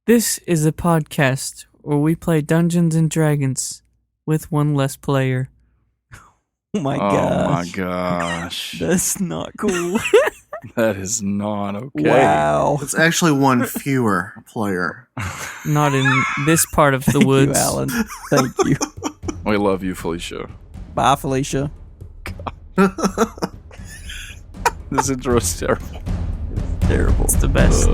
This is a podcast where we play Dungeons and Dragons with one less player. Oh my gosh. That's not cool. That is not okay. Wow. It's actually one fewer player. Not in this part of the Thank woods. you, Alan. Thank you. We love you, Felicia. Bye, Felicia. This intro is terrible. Terrible. It's the best.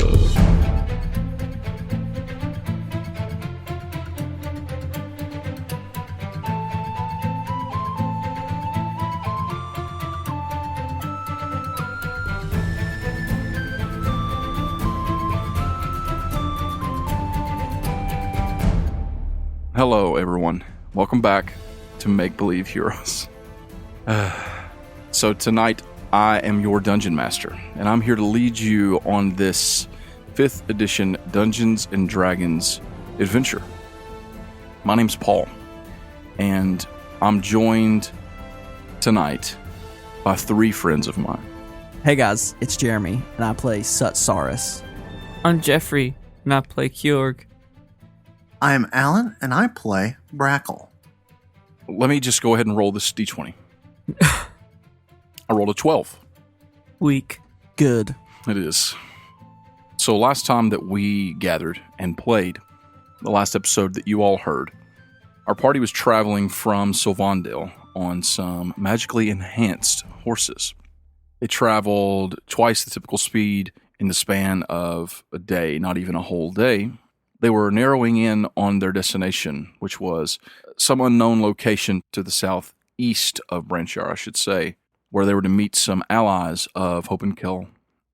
Hello, everyone. Welcome back to Make Believe Heroes. So tonight, I am your Dungeon Master, and I'm here to lead you on this 5th edition Dungeons & Dragons adventure. My name's Paul, and I'm joined tonight by 3 friends of mine. Hey guys, it's Jeremy, and I play Sutsaurus. I'm Jeffrey, and I play Kjorg. I am Alan, and I play Brackle. Let me just go ahead and roll this d20. I rolled a 12. Weak. Good. It is. So last time that we gathered and played, the last episode that you all heard, our party was traveling from Sylvandale on some magically enhanced horses. They traveled twice the typical speed in the span of a day, not even a whole day. They were narrowing in on their destination, which was some unknown location to the southeast of Branchar, I should say, where they were to meet some allies of Hope and Kill.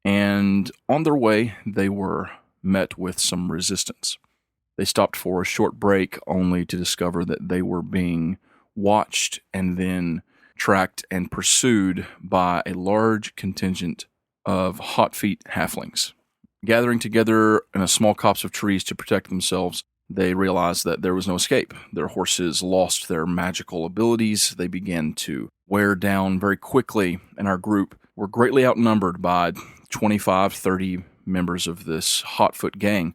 And on their way, they were met with some resistance. They stopped for a short break only to discover that they were being watched and then tracked and pursued by a large contingent of hot feet halflings. Gathering together in a small copse of trees to protect themselves, they realized that there was no escape. Their horses lost their magical abilities. They began to wear down very quickly, and our group were greatly outnumbered by 25, 30 members of this Hotfoot gang.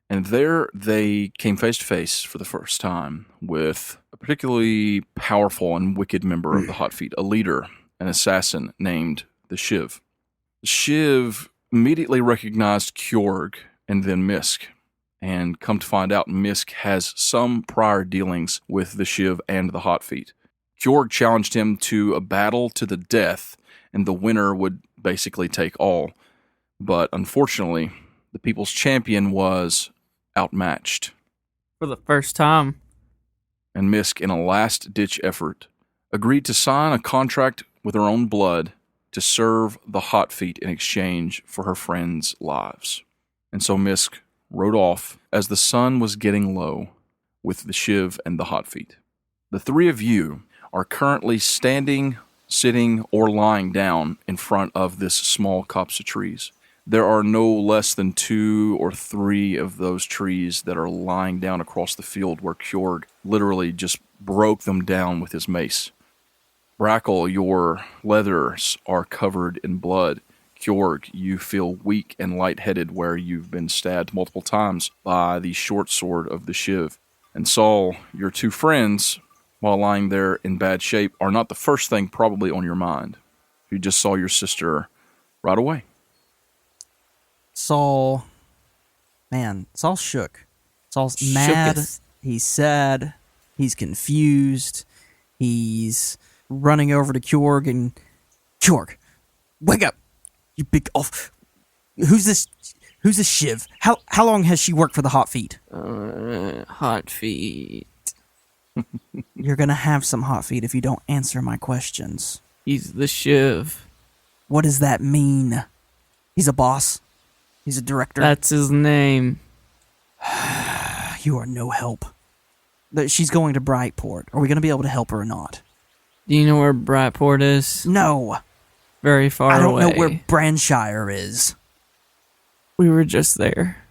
And there they came face to face for the first time with a particularly powerful and wicked member of the Hotfeet, a leader, an assassin named the Shiv. The Shiv immediately recognized Kjorg and then Mysk, and come to find out Mysk has some prior dealings with the Shiv and the Hotfeet. Kjorg challenged him to a battle to the death, and the winner would basically take all. But unfortunately, the people's champion was outmatched. For the first time. And Mysk, in a last-ditch effort, agreed to sign a contract with her own blood to serve the Hotfeet in exchange for her friends' lives. And so Mysk rode off as the sun was getting low with the Shiv and the Hotfeet. The 3 of you are currently standing, sitting, or lying down in front of this small copse of trees. There are no less than 2 or 3 of those trees that are lying down across the field where Kjorg literally just broke them down with his mace. Brackle, your leathers are covered in blood. Kjorg, you feel weak and lightheaded where you've been stabbed multiple times by the short sword of the Shiv. And Saul, your 2 friends, while lying there in bad shape, are not the first thing probably on your mind. You just saw your sister right away. Saul's shook. Saul's mad. Shooketh. He's sad. He's confused. He's running over to Kjorg and... Kjorg, wake up! You big off. Who's this Shiv? How long has she worked for the Hotfeet? Hot feet. You're gonna have some Hotfeet if you don't answer my questions. He's the Shiv. What does that mean? He's a boss? He's a director? That's his name. You are no help. She's going to Brightport. Are we gonna be able to help her or not? Do you know where Brightport is? No. Very far away. I don't know where Branshire is. We were just there.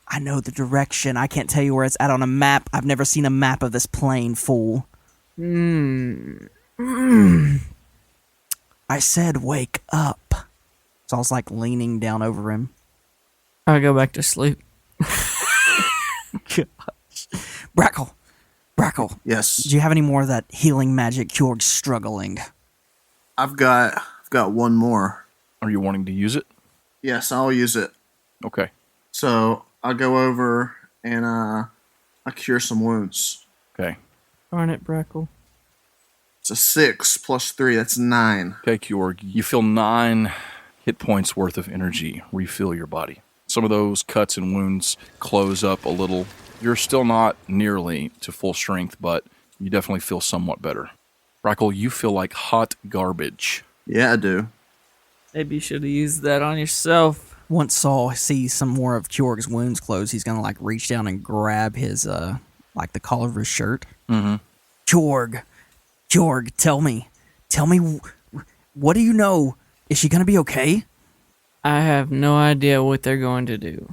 I know the direction. I can't tell you where it's at on a map. I've never seen a map of this plane, fool. I said wake up. So I was like leaning down over him. I go back to sleep. gosh. Brackle. Yes. Do you have any more of that healing magic? Kjorg's struggling. I've got one more. Are you wanting to use it? Yes, I'll use it. Okay. So I'll go over and I cure some wounds. Okay. Darn it, Brackle. It's a 6 plus 3. That's 9. Okay, Kjorg. You feel 9 hit points worth of energy refill your body. Some of those cuts and wounds close up a little. You're still not nearly to full strength, but you definitely feel somewhat better. Brackle, you feel like hot garbage. Yeah, I do. Maybe you should have used that on yourself. Once Saul sees some more of Kjorg's wounds close, he's gonna reach down and grab his the collar of his shirt. Mm-hmm. Kjorg, tell me, what do you know? Is she gonna be okay? I have no idea what they're going to do.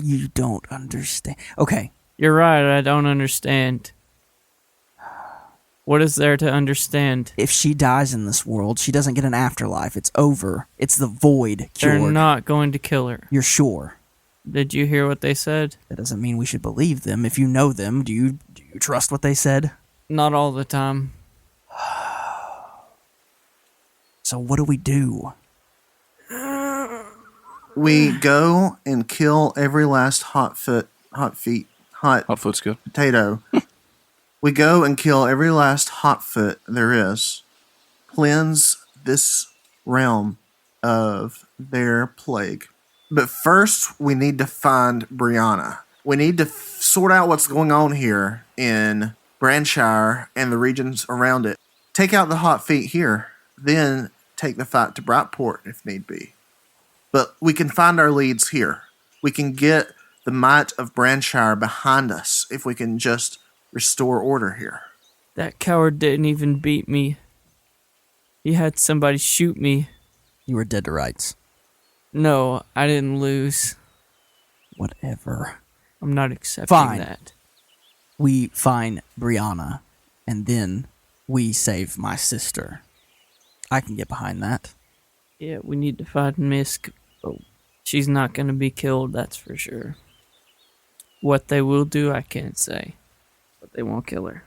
You don't understand. Okay, You're right, I don't understand. What is there to understand? if she dies in this world, she doesn't get an afterlife. It's over. It's the void, They're Kjorg. not going to kill her. You're sure? Did you hear what they said? That doesn't mean we should believe them. If you know them, do you trust what they said? Not all the time. So what do we do? We go and kill every last hot Hotfoot's good. potato. We go and kill every last hotfoot there is. Cleanse this realm of their plague. But first, we need to find Brianna. We need to sort out what's going on here in Branshire and the regions around it. Take out the hot feet here, then take the fight to Brightport if need be. But we can find our leads here. We can get the might of Branshire behind us if we can just restore order here. That coward didn't even beat me. He had somebody shoot me. You were dead to rights. No, I didn't lose. Whatever. I'm not accepting Fine. that. We find Brianna, and then we save my sister. I can get behind that. Yeah, we need to find Mysk. Oh, she's not going to be killed, that's for sure. What they will do, I can't say. But they won't kill her.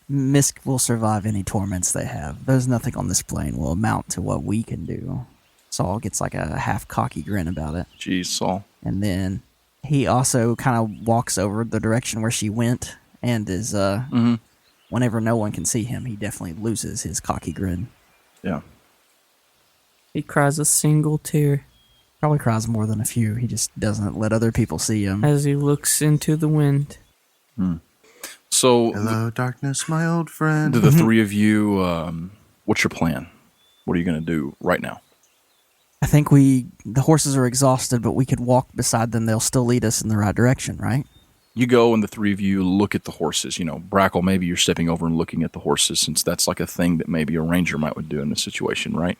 Mysk will survive any torments they have. There's nothing on this plane will amount to what we can do. Saul gets a half cocky grin about it. Jeez, Saul. And then he also kind of walks over the direction where she went and is, whenever no one can see him, he definitely loses his cocky grin. Yeah. He cries a single tear Probably cries more than a few. He just doesn't let other people see him. as he looks into the wind. So, Hello, darkness, my old friend. the three of you, what's your plan? What are you going to do right now? I think the horses are exhausted, but we could walk beside them. They'll still lead us in the right direction, right? You go and the three of you look at the horses. You know, Brackle, maybe you're stepping over and looking at the horses since that's like a thing that maybe a ranger would do in this situation, right?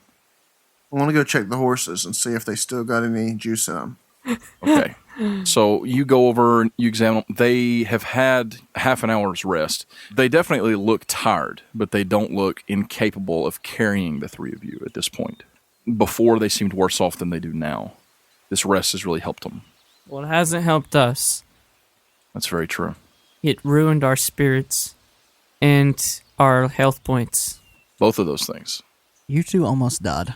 I want to go check the horses and see if they still got any juice in them. Okay. So you go over and you examine them. They have had half an hour's rest. They definitely look tired, but they don't look incapable of carrying the three of you at this point. Before, they seemed worse off than they do now. This rest has really helped them. Well, it hasn't helped us. That's very true. It ruined our spirits and our health points. Both of those things. You two almost died.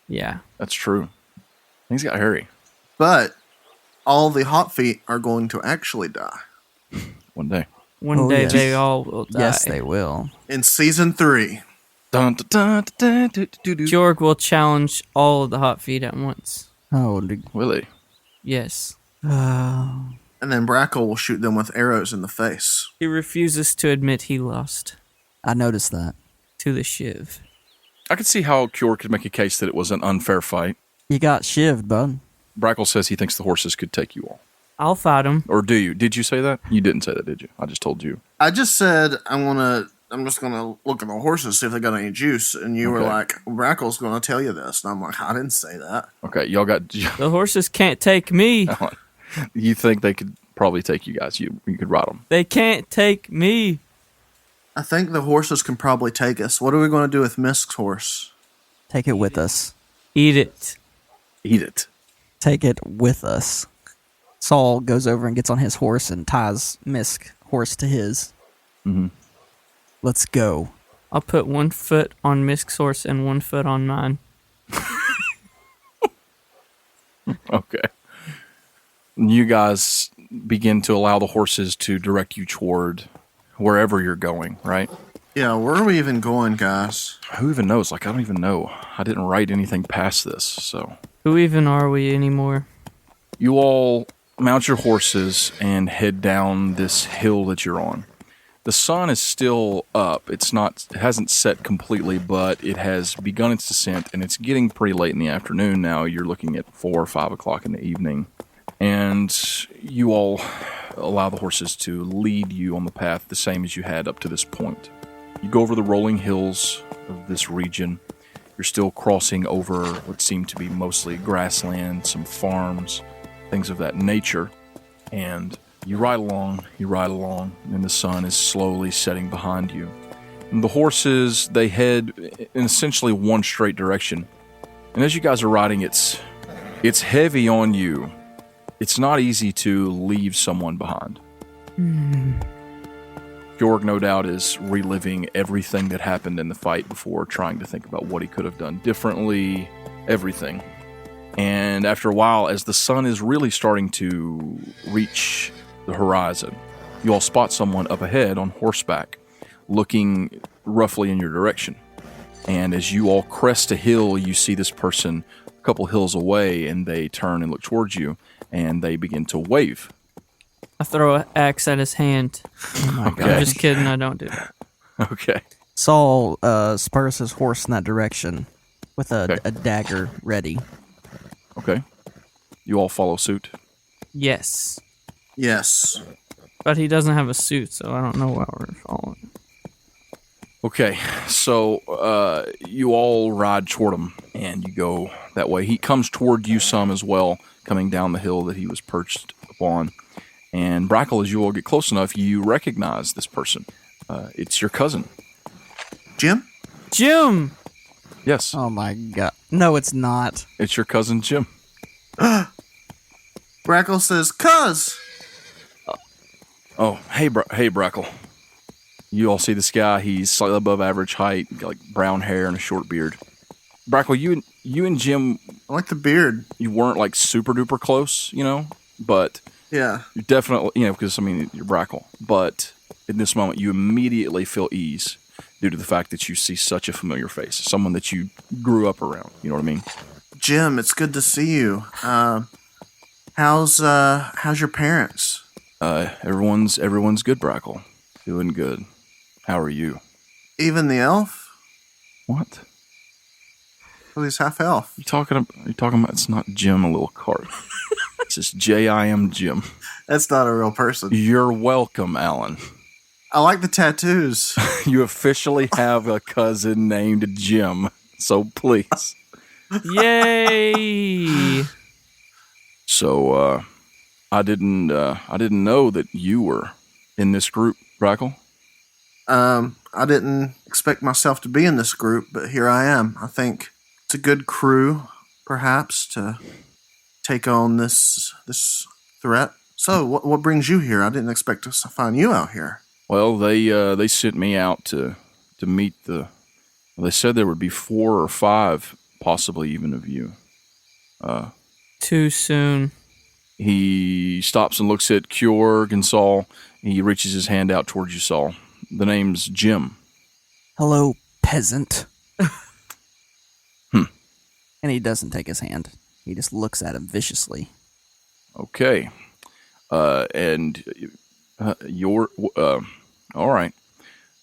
Yeah. That's true. Things got hairy But all the hot feet are going to actually die. one day. One Oh, day yes. they all will die. Yes, they will. In season 3. Dun, dun, dun, dun, dun, dun, dun. Jorg will challenge all of the hot feet at once. Oh, Willie. Yes. And then Brackle will shoot them with arrows in the face. He refuses to admit he lost I noticed that. to the Shiv. I could see how Cure could make a case that it was an unfair fight. You got shivved, bud. Brackle says he thinks the horses could take you all. I'll fight him. Or do you? Did you say that? You didn't say that, did you? I just told you. I just said I'm just gonna look at the horses, see if they got any juice, and you were Okay. like, Brackle's gonna tell you this. And I'm like, I didn't say that. Okay, y'all got... The horses can't take me. You think they could probably take you guys. You could ride them. They can't take me. I think the horses can probably take us. What are we gonna do with Mysk's horse? Take it with us. Eat it. Eat it. Take it with us. Saul goes over and gets on his horse and ties Mysk horse to his. Mm-hmm. Let's go. I'll put 1 foot on Mysk's horse and 1 foot on mine. Okay. You guys begin to allow the horses to direct you toward wherever you're going, right? Yeah, where are we even going, guys? Who even knows? Like, I don't even know. I didn't write anything past this, so. Who even are we anymore? You all mount your horses and head down this hill that you're on. The sun is still up. It hasn't set completely, but it has begun its descent, and it's getting pretty late in the afternoon now. You're looking at 4 or 5 o'clock in the evening. And you all allow the horses to lead you on the path the same as you had up to this point. You go over the rolling hills of this region. You're still crossing over what seem to be mostly grassland, some farms, things of that nature. And you ride along, and the sun is slowly setting behind you. And the horses, they head in essentially one straight direction. And as you guys are riding, it's heavy on you. It's not easy to leave someone behind. Georg, no doubt, is reliving everything that happened in the fight before, trying to think about what he could have done differently, everything. And after a while, as the sun is really starting to reach the horizon, you all spot someone up ahead on horseback, looking roughly in your direction. And as you all crest a hill, you see this person a couple hills away, and they turn and look towards you, and they begin to wave. I throw an axe at his hand. Oh my Okay. God. I'm just kidding, I don't do that. Okay. Saul spurs his horse in that direction with Okay. a dagger ready. Okay. You all follow suit. Yes. Yes. But he doesn't have a suit, so I don't know why we're following. Okay, so you all ride toward him, and you go that way. He comes toward you some as well, coming down the hill that he was perched upon. And Brackle, as you all get close enough, you recognize this person. It's your cousin. Jim? Jim! Yes, Oh my God. No, it's not. it's your cousin Jim. Brackle says, "Cuz." Oh, hey, Brackle. You all see this guy. He's slightly above average height, got like brown hair and a short beard. Brackle, you and Jim, I like the beard. you weren't like super duper close, but Yeah. you definitely, because you're Brackle. But in this moment, you immediately feel ease due to the fact that you see such a familiar face, someone that you grew up around. You know what I mean? Jim, it's good to see you. How's your parents? Everyone's good, Brackle. Doing good. How are you? Even the elf? What? Well, he's half elf. Are you talking about? It's not Jim, a little cart. It's just Jim Jim. That's not a real person. You're welcome, Alan. I like the tattoos. You officially have a cousin named Jim. So please. Yay! So I didn't know that you were in this group, Brackle. I didn't expect myself to be in this group, but here I am. I think it's a good crew, perhaps, to take on this threat. So, what brings you here? I didn't expect to find you out here. Well, they sent me out to meet they said there would be 4 or 5, possibly even of you. Too soon. He stops and looks at Kjorg and Saul. He reaches his hand out towards you, Saul. The name's Jim. Hello, peasant. And he doesn't take his hand. He just looks at him viciously. Okay. And you're all right.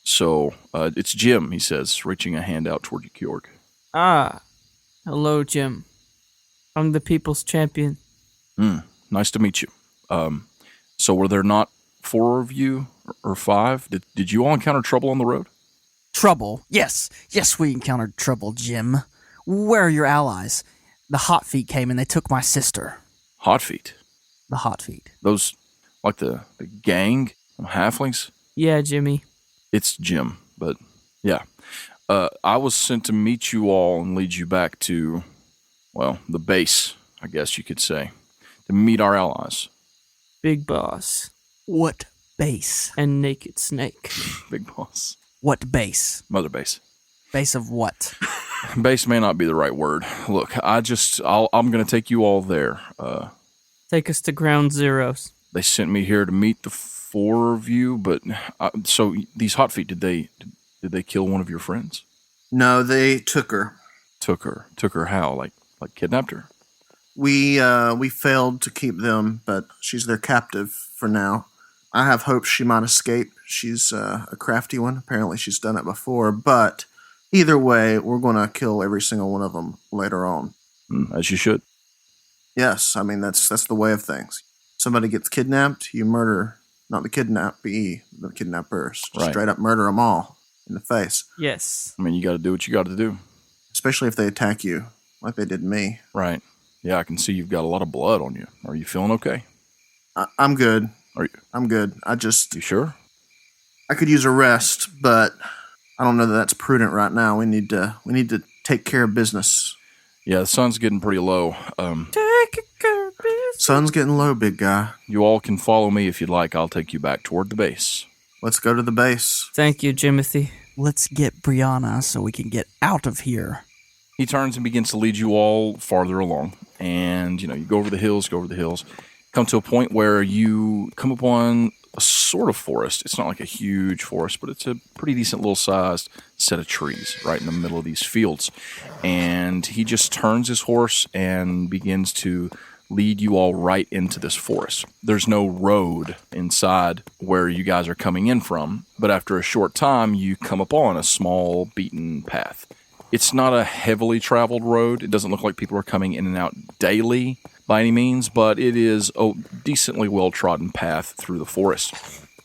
So it's Jim, he says, reaching a hand out toward you, Kjorg. Ah. Hello, Jim. I'm the people's champion. Nice to meet you. So were there not 4 of you or 5? Did you all encounter trouble on the road? Trouble. Yes, we encountered trouble, Jim. Where are your allies? The Hot Feet came and they took my sister. Hot Feet. The Hot Feet. Those, like the gang of halflings? Yeah, Jimmy. It's Jim, but yeah. I was sent to meet you all and lead you back to, well, the base, I guess you could say, to meet our allies. Big Boss, What base? and Naked Snake. Big boss. What base? Mother base. Base of what? Base may not be the right word. Look, I'm going to take you all there. Take us to Ground Zeroes. They sent me here to meet the four of you, but so these hot feet, did they kill one of your friends? No, they took her. Took her how? Like kidnapped her? We failed to keep them, but she's their captive for now. I have hopes she might escape. She's a crafty one. Apparently she's done it before, but either way, we're going to kill every single one of them later on. As you should. Yes, I mean, that's the way of things. Somebody gets kidnapped, you murder, not the kidnappee, the kidnappers. Just Right. straight up murder them all in the face, Yes. I mean, you got to do what you got to do. especially if they attack you like they did me. Right. Yeah, I can see you've got a lot of blood on you. Are you feeling okay? I'm good. Are you I'm good. I sure? could use a rest, but I don't know that that's prudent right now. We need to take care of business. Yeah, the sun's getting pretty low. Take care of business. Sun's getting low, big guy. You all can follow me if you'd like. I'll take you back toward the base. Let's go to the base. Thank you, Jimothy. Let's get Brianna so we can get out of here. He turns and begins to lead you all farther along. And, you go over the hills, come to a point where you come upon a sort of forest. It's not like a huge forest, but it's a pretty decent little sized set of trees right in the middle of these fields. And he just turns his horse and begins to lead you all right into this forest. There's no road inside where you guys are coming in from, but after a short time, you come upon a small beaten path. It's not a heavily traveled road. It doesn't look like people are coming in and out daily by any means, but it is a decently well-trodden path through the forest.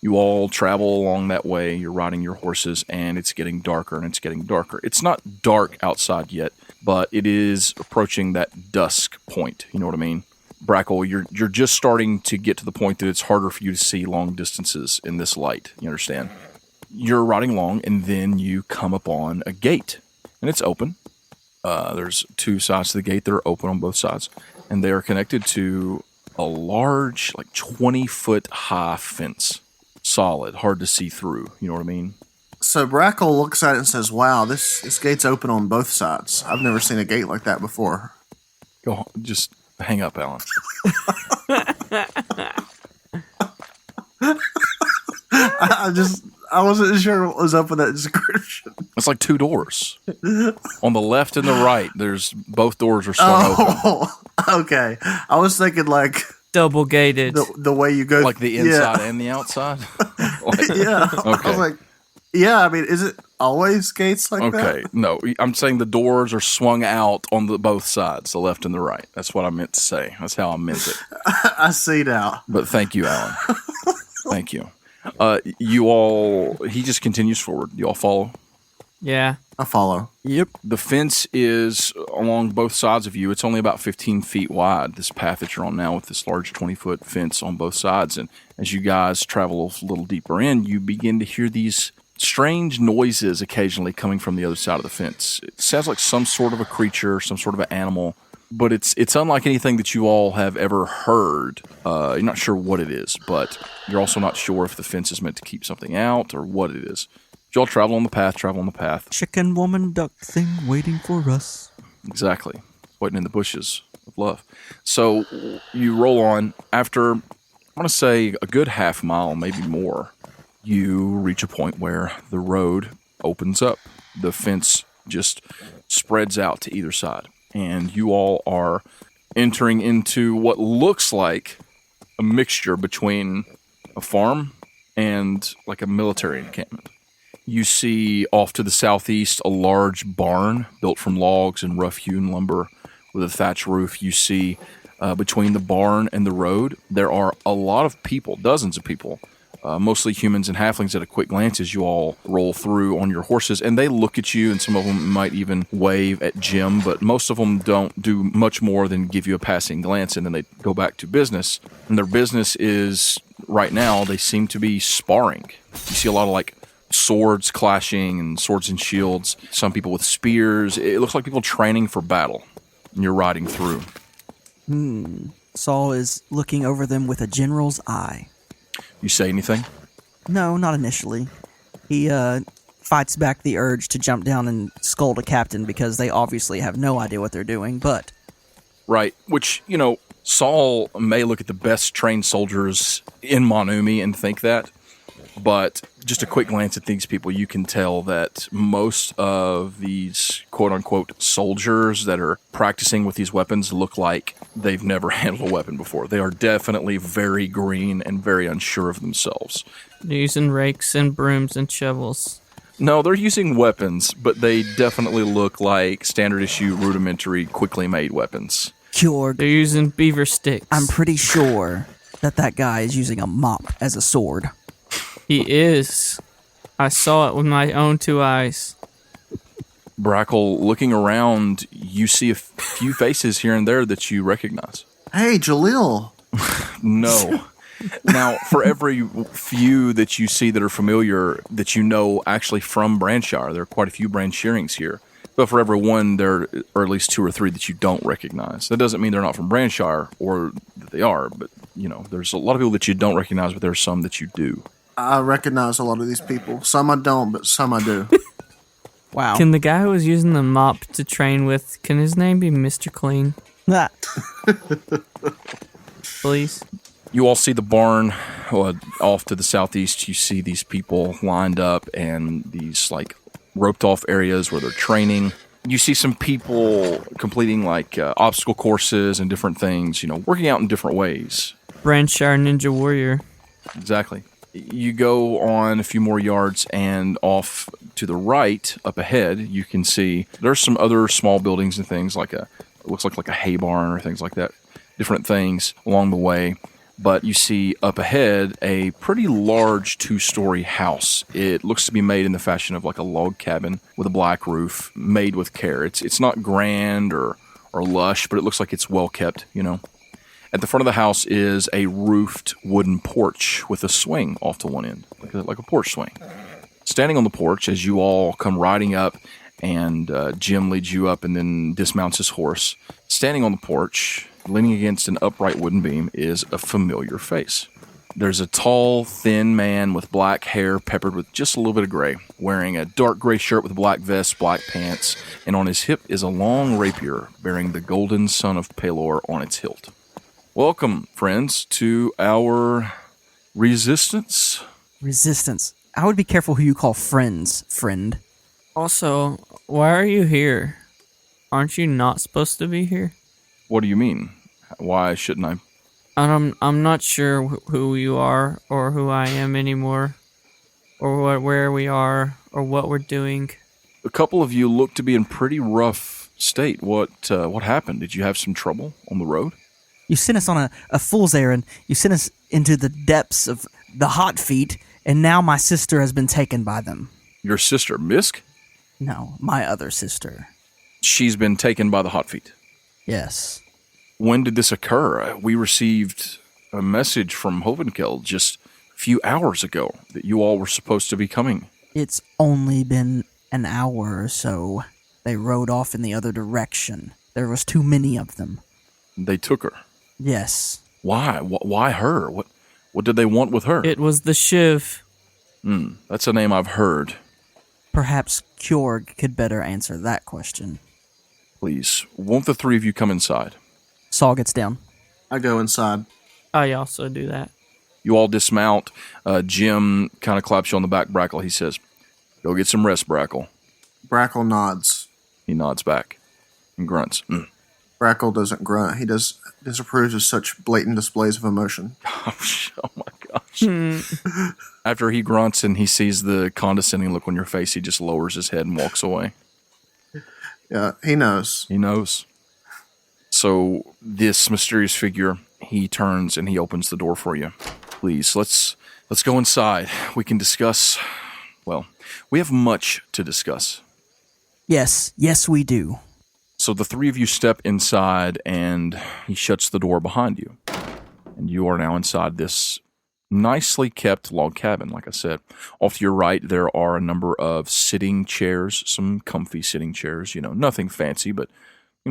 You all travel along that way. You're riding your horses, and it's getting darker and it's getting darker. It's not dark outside yet, but it is approaching that dusk point. You know what I mean? Brackle, you're just starting to get to the point that it's harder for you to see long distances in this light. You understand? You're riding along, and then you come upon a gate, and it's open. There's two sides to the gate that are open on both sides, and they are connected to a large, 20-foot high fence. Solid, hard to see through. You know what I mean? So Brackle looks at it and says, "Wow, this gate's open on both sides. I've never seen a gate like that before." Go, just hang up, Alan. I wasn't sure what was up with that description. It's like two doors. On the left and the right, there's both doors are swung open. Oh, okay. I was thinking Double gated. the way you go, Like the inside and the outside? Yeah. Okay. I was like, yeah. I mean, is it always gates like that? Okay, no, I'm saying the doors are swung out on both sides, the left and the right. That's what I meant to say. That's how I meant it. I see now. But thank you, Alan. Thank you. You all, he just continues forward. You all follow? Yeah. I follow. Yep. The fence is along both sides of you. It's only about 15 feet wide, this path that you're on now with this large 20-foot fence on both sides. And as you guys travel a little deeper in, you begin to hear these strange noises occasionally coming from the other side of the fence. It sounds like some sort of a creature, some sort of an animal, but it's unlike anything that you all have ever heard. You're not sure what it is, but you're also not sure if the fence is meant to keep something out or what it is. You all travel on the path. Chicken woman duck thing waiting for us. Exactly. Waiting in the bushes of love. So you roll on. After, I want to say, a good half mile, maybe more, you reach a point where the road opens up. The fence just spreads out to either side. And you all are entering into what looks like a mixture between a farm and like a military encampment. You see off to the southeast a large barn built from logs and rough-hewn lumber with a thatch roof. You see between the barn and the road, there are a lot of people, dozens of people, mostly humans and halflings. At a quick glance as you all roll through on your horses, and they look at you, and some of them might even wave at Jim, but most of them don't do much more than give you a passing glance, and then they go back to business. And their business is, right now, they seem to be sparring. You see a lot of swords clashing and swords and shields, some people with spears. It looks like people training for battle, and you're riding through. Saul is looking over them with a general's eye. You say anything? No, not initially. He fights back the urge to jump down and scold a captain because they obviously have no idea what they're doing, but... Right, which, Saul may look at the best trained soldiers in Monumi and think that, but just a quick glance at these people, you can tell that most of these quote-unquote soldiers that are practicing with these weapons look like they've never handled a weapon before. They are definitely very green and very unsure of themselves. They're using rakes and brooms and shovels. No, they're using weapons, but they definitely look like standard issue, rudimentary, quickly made weapons. Kjorg, They're using beaver sticks. I'm pretty sure that guy is using a mop as a sword. He is. I saw it with my own 2 eyes. Brackle, looking around, you see a few faces here and there that you recognize. Hey, Jalil. No. Now, for every few that you see that are familiar, that you know actually from Branshire, there are quite a few Branshirings here. But for every one, there are at least 2 or 3 that you don't recognize. That doesn't mean they're not from Branshire, or that they are, but, there's a lot of people that you don't recognize, but there are some that you do. I recognize a lot of these people. Some I don't, but some I do. Wow. Can the guy who was using the mop to train with, can his name be Mr. Clean, Ah, please? You all see the barn off to the southeast. You see these people lined up and these roped off areas where they're training. You see some people completing obstacle courses and different things, working out in different ways. Branshire Ninja Warrior. Exactly. You go on a few more yards and off to the right, up ahead, you can see there's some other small buildings and things it looks like a hay barn or things like that. Different things along the way. But you see up ahead a pretty large 2-story house. It looks to be made in the fashion of a log cabin with a black roof, made with care. It's not grand or lush, but it looks like it's well kept, At the front of the house is a roofed wooden porch with a swing off to one end, like a porch swing. Standing on the porch, as you all come riding up, and Jim leads you up and then dismounts his horse. Standing on the porch, leaning against an upright wooden beam, is a familiar face. There's a tall, thin man with black hair peppered with just a little bit of gray, wearing a dark gray shirt with a black vest, black pants, and on his hip is a long rapier bearing the golden sun of Pelor on its hilt. Welcome, friends, to our resistance. resistance. I would be careful who you call friends, friend. Also, why are you here? Aren't you not supposed to be here? What do you mean? Why shouldn't I? I'm not sure who you are or who I am anymore, or where we are or what we're doing. A couple of you look to be in pretty rough state. What happened? Did you have some trouble on the road? You sent us on a fool's errand. You sent us into the depths of the hot feet, and now my sister has been taken by them. Your sister, Mysk? No, my other sister. She's been taken by the hot feet. Yes. When did this occur? We received a message from Hovenkill just a few hours ago that you all were supposed to be coming. It's only been an hour or so. They rode off in the other direction. There was too many of them. They took her. Yes. Why? Why her? What did they want with her? It was the Shiv. That's a name I've heard. Perhaps Kjorg could better answer that question. Please, won't the three of you come inside? Saul gets down. I go inside. I also do that. You all dismount. Jim kind of claps you on the back, Brackle. He says, "Go get some rest, Brackle." Brackle nods. He nods back and grunts. Brackle doesn't grunt. He disapproves of such blatant displays of emotion. Oh my gosh. After he grunts and he sees the condescending look on your face, he just lowers his head and walks away. Yeah, he knows. He knows. So this mysterious figure, he turns and he opens the door for you. Please, let's go inside. We can discuss. Well, we have much to discuss. Yes, we do. So the three of you step inside and he shuts the door behind you. And you are now inside this nicely kept log cabin, like I said. Off to your right, there are a number of sitting chairs, some comfy sitting chairs, nothing fancy, but,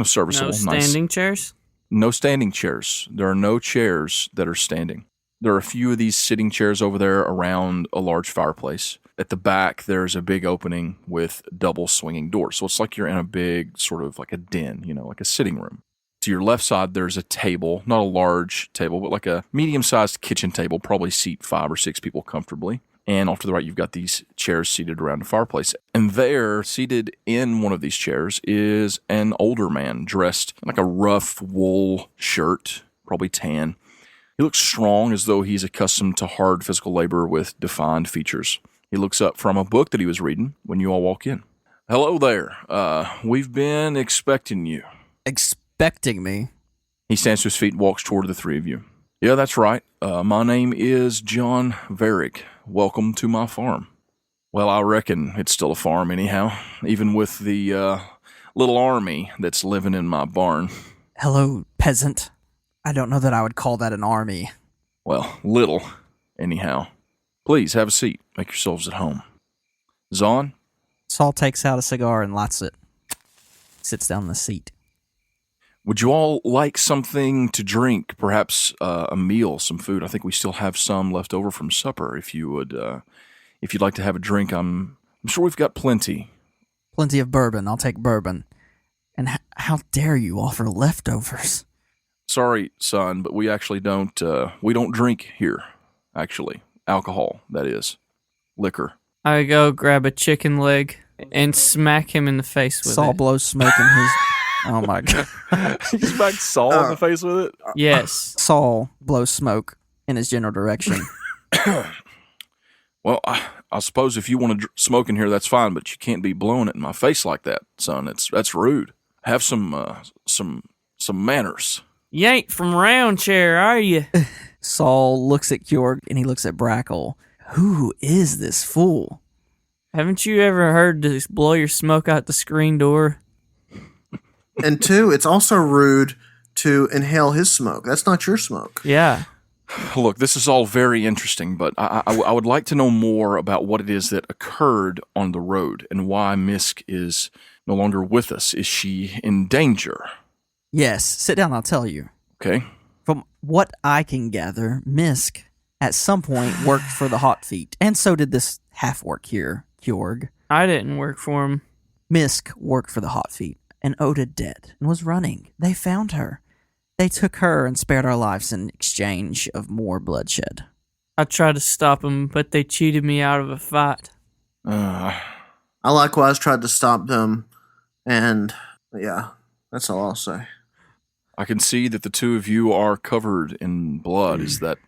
serviceable. No standing chairs? No standing chairs. There are no chairs that are standing. There are a few of these sitting chairs over there around a large fireplace. At the back, there's a big opening with double swinging doors. So it's like you're in a big sort of like a den, like a sitting room. To your left side, there's a table, not a large table, but like a medium-sized kitchen table, probably seat 5 or 6 people comfortably. And off to the right, you've got these chairs seated around a fireplace. And there, seated in one of these chairs, is an older man dressed in like a rough wool shirt, probably tan. He looks strong, as though he's accustomed to hard physical labor with defined features. He looks up from a book that he was reading when you all walk in. Hello there. We've been expecting you. Expecting me? He stands to his feet and walks toward the three of you. Yeah, that's right. My name is John Varick. Welcome to my farm. Well, I reckon it's still a farm anyhow, even with the little army that's living in my barn. Hello, peasant. I don't know that I would call that an army. Well, little, anyhow. Please, have a seat. Make yourselves at home. Zahn? Saul takes out a cigar and lights it. Sits down in the seat. Would you all like something to drink? Perhaps a meal, some food? I think we still have some left over from supper. If you'd like to have a drink, I'm sure we've got plenty. Plenty of bourbon. I'll take bourbon. And how dare you offer leftovers? Sorry, son, but we actually don't drink here, actually. Alcohol, that is. Liquor. I go grab a chicken leg and smack him in the face with Saul it. blows smoke in his... Oh my God. You smacked Saul in the face with it? Yes. Saul blows smoke in his general direction. Well, I suppose if you want to smoke in here, that's fine, but you can't be blowing it in my face like that, son. That's rude. Have some manners. You ain't from round chair, are you? Saul looks at Kjorg and he looks at Brackle. Who is this fool? Haven't you ever heard to blow your smoke out the screen door? And 2, it's also rude to inhale his smoke. That's not your smoke. Yeah. Look, this is all very interesting, but I would like to know more about what it is that occurred on the road and why Mysk is no longer with us. Is she in danger? Yes, sit down, I'll tell you. Okay. From what I can gather, Mysk at some point worked for the Hot Feet, and so did this half-work here, Kjorg. I didn't work for him. Mysk worked for the Hot Feet, and Oda dead, and was running. They found her. They took her and spared our lives in exchange of more bloodshed. I tried to stop them, but they cheated me out of a fight. I likewise tried to stop them, and yeah, that's all I'll say. I can see that the two of you are covered in blood. Is that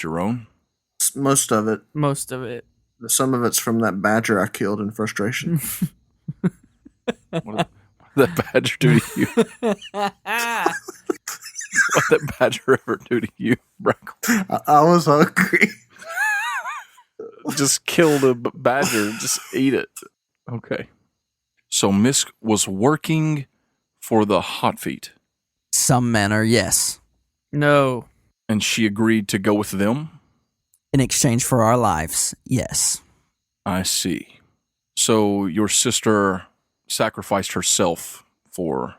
your own? It's most of it. Most of it. Some of it's from that badger I killed in frustration. What did that badger do to you? What did that badger ever do to you, Brackle? I was hungry. Just kill the badger. Just eat it. Okay. So Mysk was working for the Hot Feet. Some manner, yes. No. And she agreed to go with them? In exchange for our lives, yes. I see. So your sister sacrificed herself for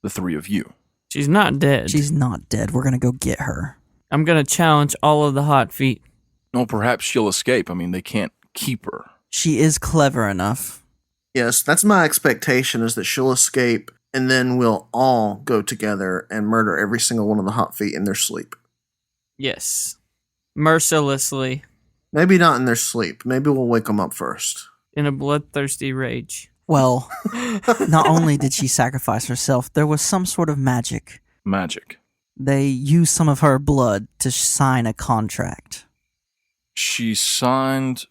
the three of you. She's not dead. She's not dead. We're going to go get her. I'm going to challenge all of the Hot Feet. No, perhaps she'll escape. I mean, they can't keep her. She is clever enough. Yes, that's my expectation, is that she'll escape, and then we'll all go together and murder every single one of the Hot Feet in their sleep. Yes. Mercilessly. Maybe not in their sleep. Maybe we'll wake them up first. In a bloodthirsty rage. Well, not only did she sacrifice herself, there was some sort of magic. Magic. They used some of her blood to sign a contract. She signed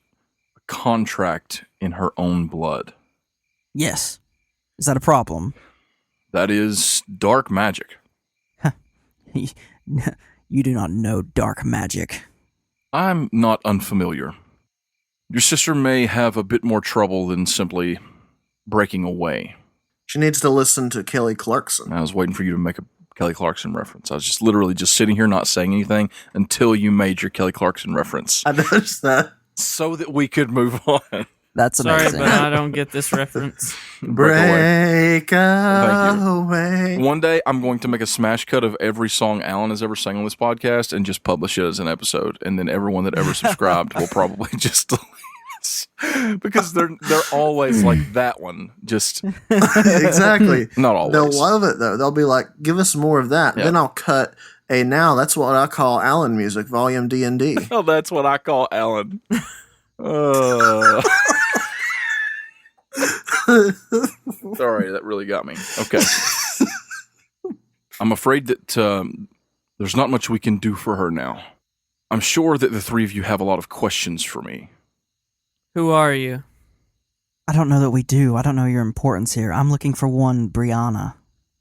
a contract in her own blood. Yes. Is that a problem? That is dark magic. You do not know dark magic. I'm not unfamiliar. Your sister may have a bit more trouble than simply breaking away. She needs to listen to Kelly Clarkson. I was waiting for you to make a Kelly Clarkson reference. I was just literally just sitting here not saying anything until you made your Kelly Clarkson reference. I noticed that. So that we could move on. That's Sorry, amazing. but I don't get this reference. Break Thank you. away. One day, I'm going to make a smash cut of every song Alan has ever sang on this podcast and just publish it as an episode. And then everyone that ever subscribed will probably just delete us. Because they're always like that one. Just Exactly. not always. They'll love it though. They'll be like, "Give us more of that." Yeah. Then I'll cut a now. That's what I call Alan music, volume D and D. Oh, that's what I call Alan. Sorry, that really got me. Okay. I'm afraid that there's not much we can do for her now. I'm sure that the three of you have a lot of questions for me. Who are you? I don't know that we do. I don't know your importance here. I'm looking for one Brianna.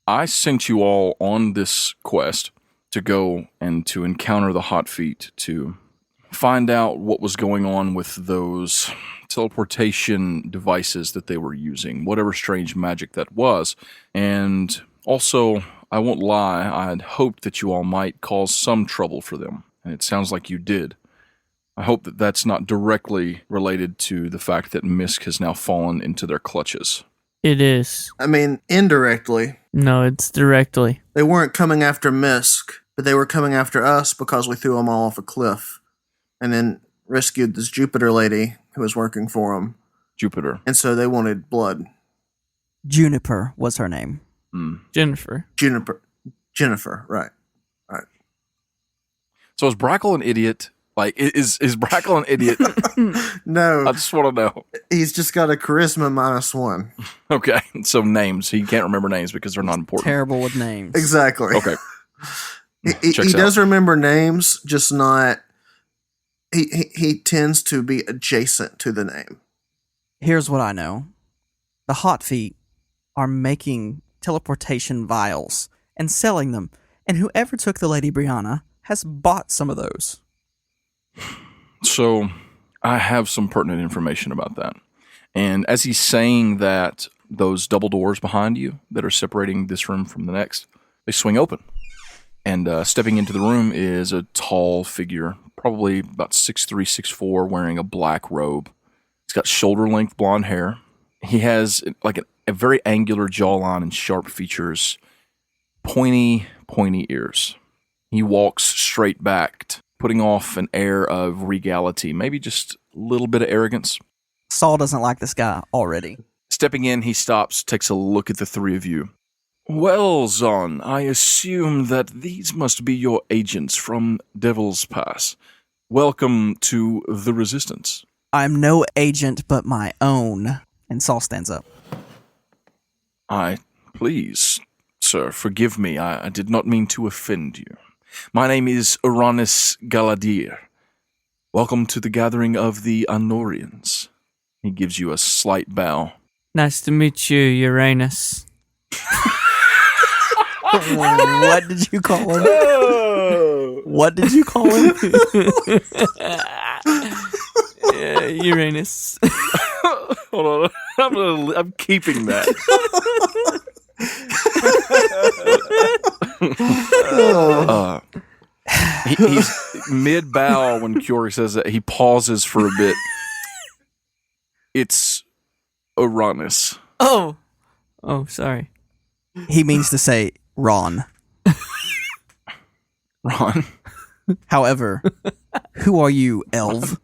I sent you all on this quest to go and to encounter the Hot Feet, to find out what was going on with those teleportation devices that they were using, whatever strange magic that was. And also, I won't lie, I had hoped that you all might cause some trouble for them, and it sounds like you did. I hope that that's not directly related to the fact that Mysk has now fallen into their clutches. It is. I mean, indirectly, No, it's directly. they weren't coming after Mysk, but they were coming after us because we threw them all off a cliff, and then rescued this Jupiter lady who was working for them. Jupiter. And so they wanted blood. Juniper was her name. Jennifer. Jennifer, right. So is Brackle an idiot? Like, is Brackle an idiot? No, I just want to know. he's just got a charisma -1. Okay, so names. He can't remember names because they're not important. Terrible with names. Exactly. Okay. He Checks out. does remember names, just not. He tends to be adjacent to the name. Here's what I know. The Hot Feet are making teleportation vials and selling them. And whoever took the Lady Brianna has bought some of those. So I have some pertinent information about that. And as he's saying that, those double doors behind you that are separating this room from the next, they swing open. And stepping into the room is a tall figure, probably about 6'3", 6'4", wearing a black robe. He's got shoulder-length blonde hair. He has like a very angular jawline and sharp features, pointy ears. He walks straight backed, putting off an air of regality, maybe just a little bit of arrogance. Saul doesn't like this guy already. Stepping in, he stops, takes a look at the three of you. Well, Zon, I assume that these must be your agents from Devil's Pass. Welcome to the Resistance. I'm no agent but my own. And Saul stands up. Please, sir, forgive me. I did not mean to offend you. My name is Uranus Galadir. Welcome to the gathering of the Anorians. He gives you a slight bow. Nice to meet you, Uranus. What did you call him? What did you call him? Uranus. Hold on, I'm keeping that. He's mid bow when Kiori says that. He pauses for a bit. It's Uranus. Oh, sorry. He means to say Ron. Ron. However, who are you, Elv?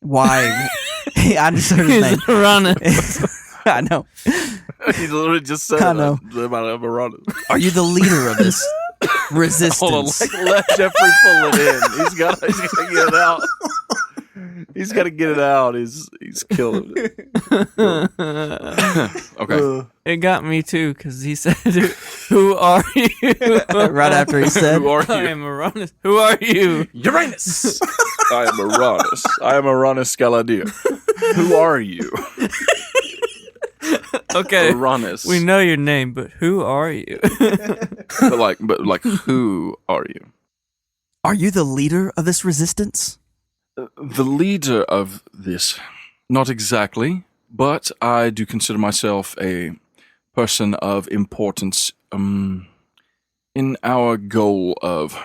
Why? I just heard his name. Uranus. I know. He literally just said I know. about Uranus. Are you the leader of this resistance? Hold on, let Jeffrey pull it in. He's got to get it out. He's got to get it out. He's killing it. Okay. It got me too, because he said, "Who are you?" Right after he said, Who are I you? am Uranus. Who are you? Uranus. I am Uranus. I am Uranus Galadir. Who are you? Okay, Uranus. we know your name, but who are you? but like, who are you? are you the leader of this resistance? The leader of this, not exactly, but I do consider myself a person of importance in our goal of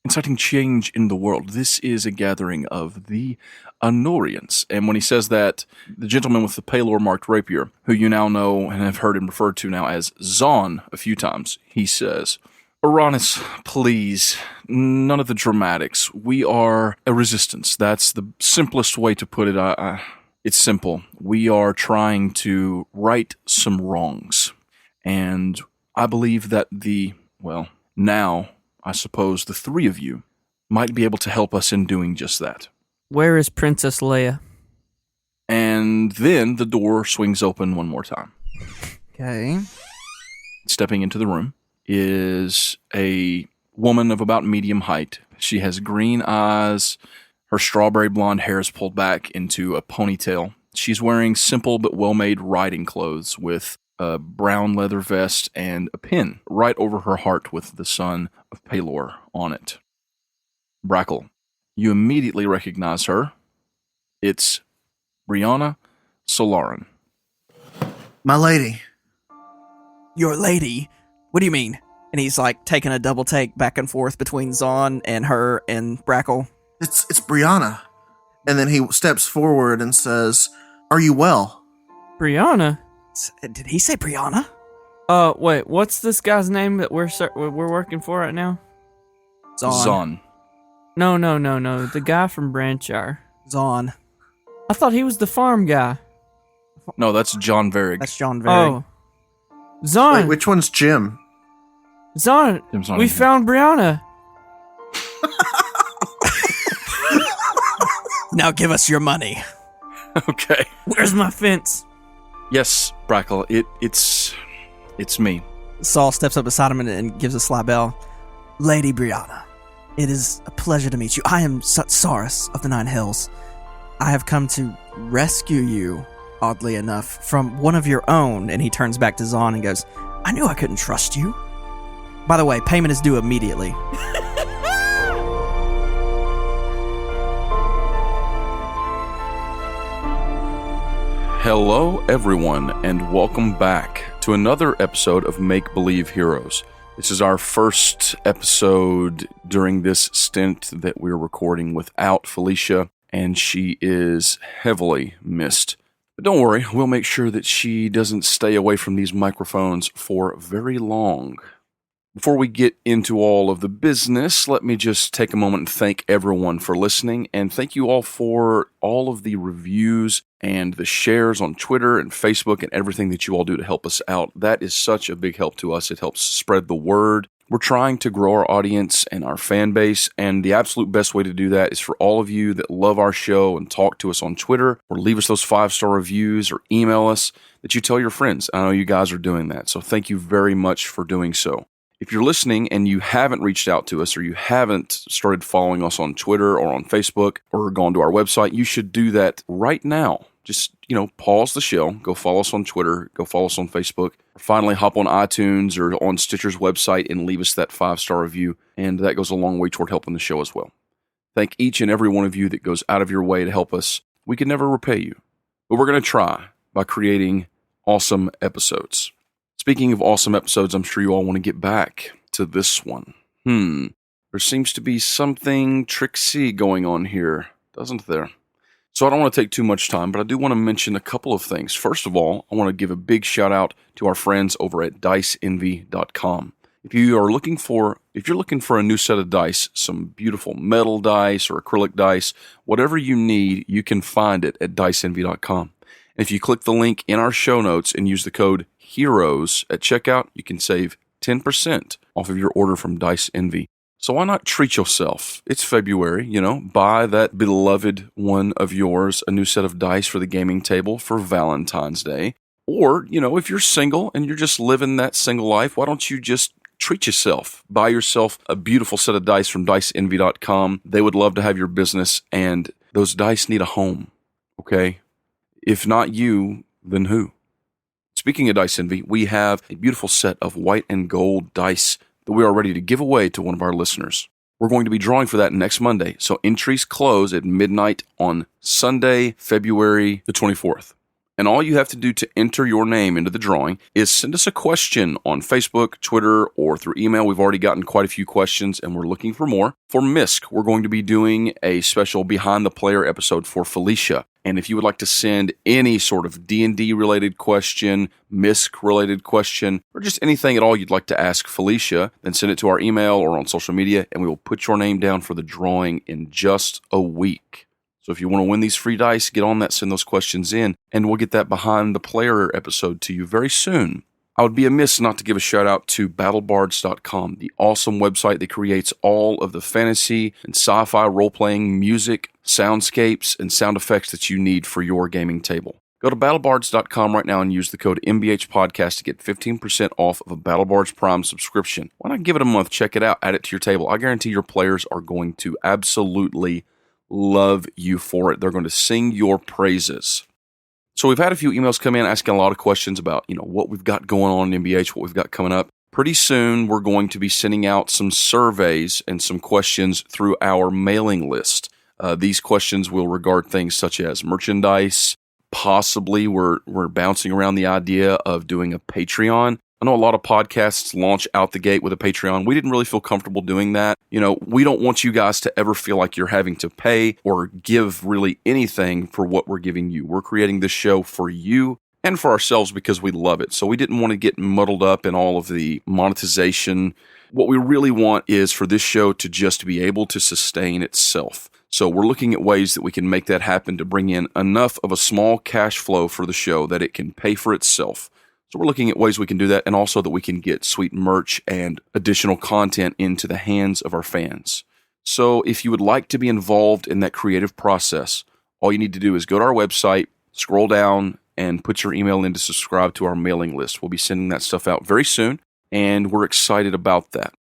inciting change in the world. This is a gathering of the Anorians. And when he says that, the gentleman with the Palor-marked rapier, who you now know and have heard him referred to now as Zon a few times, he says, Uranus, please, none of the dramatics. We are a resistance. That's the simplest way to put it. It's simple. We are trying to right some wrongs. And I believe that now, I suppose the three of you might be able to help us in doing just that. Where is Princess Leia? And then the door swings open one more time. Okay. Stepping into the room is a woman of about medium height. She has green eyes. Her strawberry blonde hair is pulled back into a ponytail. She's wearing simple but well-made riding clothes with a brown leather vest and a pin right over her heart with the son of Palor on it. Brackle, you immediately recognize her. It's Brianna Solaran. My lady. Your lady? What do you mean? And he's like taking a double take back and forth between Zon and her and Brackle. It's Brianna. And then he steps forward and says, "Are you well?" Brianna? Did he say Brianna? Wait, what's this guy's name that we're working for right now? Zon. No. The guy from Branchire. Zon. I thought he was the farm guy. No, that's John Varig. That's John Varig. Oh. Zon! Wait, which one's Jim? Zon! Jim's not We in here. found Brianna! Now give us your money. Okay. Where's my fence? Yes, Brackle, it's me. Saul steps up beside him and gives a sly bell. Lady Brianna, it is a pleasure to meet you. I am Saurus of the Nine Hills. I have come to rescue you, oddly enough, from one of your own. And he turns back to Zon and goes, I knew I couldn't trust you. By the way, payment is due immediately. Hello, everyone, and welcome back to another episode of Make Believe Heroes. This is our first episode during this stint that we're recording without Felicia, and she is heavily missed. But don't worry, we'll make sure that she doesn't stay away from these microphones for very long. Before we get into all of the business, let me just take a moment and thank everyone for listening, and thank you all for all of the reviews and the shares on Twitter and Facebook and everything that you all do to help us out. That is such a big help to us. It helps spread the word. We're trying to grow our audience and our fan base, and the absolute best way to do that is for all of you that love our show and talk to us on Twitter or leave us those 5-star reviews or email us, that you tell your friends. I know you guys are doing that, so thank you very much for doing so. If you're listening and you haven't reached out to us or you haven't started following us on Twitter or on Facebook or gone to our website, you should do that right now. Just, pause the show, go follow us on Twitter, go follow us on Facebook, or finally hop on iTunes or on Stitcher's website and leave us that 5-star review, and that goes a long way toward helping the show as well. Thank each and every one of you that goes out of your way to help us. We can never repay you, but we're going to try by creating awesome episodes. Speaking of awesome episodes, I'm sure you all want to get back to this one. There seems to be something tricksy going on here, doesn't there? So I don't want to take too much time, but I do want to mention a couple of things. First of all, I want to give a big shout out to our friends over at DiceEnvy.com. If you're looking for a new set of dice, some beautiful metal dice or acrylic dice, whatever you need, you can find it at DiceEnvy.com. And if you click the link in our show notes and use the code HEROES at checkout, you can save 10% off of your order from Dice Envy. So why not treat yourself? It's February, buy that beloved one of yours a new set of dice for the gaming table for Valentine's Day. Or, if you're single and you're just living that single life, why don't you just treat yourself? Buy yourself a beautiful set of dice from DiceEnvy.com. They would love to have your business, and those dice need a home, okay? If not you, then who? Speaking of Dice Envy, we have a beautiful set of white and gold dice that we are ready to give away to one of our listeners. We're going to be drawing for that next Monday, so entries close at midnight on Sunday, February the 24th. And all you have to do to enter your name into the drawing is send us a question on Facebook, Twitter, or through email. We've already gotten quite a few questions, and we're looking for more. For Mysk, we're going to be doing a special Behind the Player episode for Felicia. And if you would like to send any sort of D&D related question, Mysk related question, or just anything at all you'd like to ask Felicia, then send it to our email or on social media, and we will put your name down for the drawing in just a week. So if you want to win these free dice, get on that, send those questions in, and we'll get that Behind the Player episode to you very soon. I would be amiss not to give a shout out to battlebards.com, the awesome website that creates all of the fantasy and sci-fi role-playing music, soundscapes, and sound effects that you need for your gaming table. Go to battlebards.com right now and use the code MBHPodcast to get 15% off of a BattleBards Prime subscription. Why not give it a month? Check it out. Add it to your table. I guarantee your players are going to absolutely love you for it. They're going to sing your praises. So we've had a few emails come in asking a lot of questions about, what we've got going on in MBH, what we've got coming up. Pretty soon, we're going to be sending out some surveys and some questions through our mailing list. These questions will regard things such as merchandise. Possibly, we're bouncing around the idea of doing a Patreon. I know a lot of podcasts launch out the gate with a Patreon. We didn't really feel comfortable doing that. We don't want you guys to ever feel like you're having to pay or give really anything for what we're giving you. We're creating this show for you and for ourselves because we love it. So we didn't want to get muddled up in all of the monetization. What we really want is for this show to just be able to sustain itself. So we're looking at ways that we can make that happen to bring in enough of a small cash flow for the show that it can pay for itself. So we're looking at ways we can do that, and also that we can get sweet merch and additional content into the hands of our fans. So if you would like to be involved in that creative process, all you need to do is go to our website, scroll down, and put your email in to subscribe to our mailing list. We'll be sending that stuff out very soon, and we're excited about that.